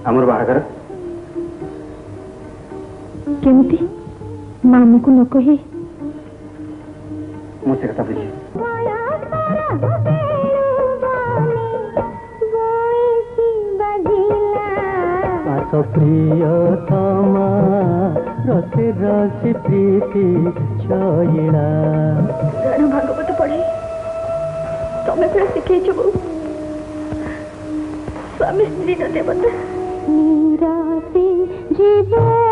आमर बाहागर केमती मामू को न कही मुझे कथा बुझी प्रियतमा रसे रसे प्रीति छयिला राणा भागवत पढ़े तमें फिर शिखे छो स्वामी स्त्री देवता नीराती जीवन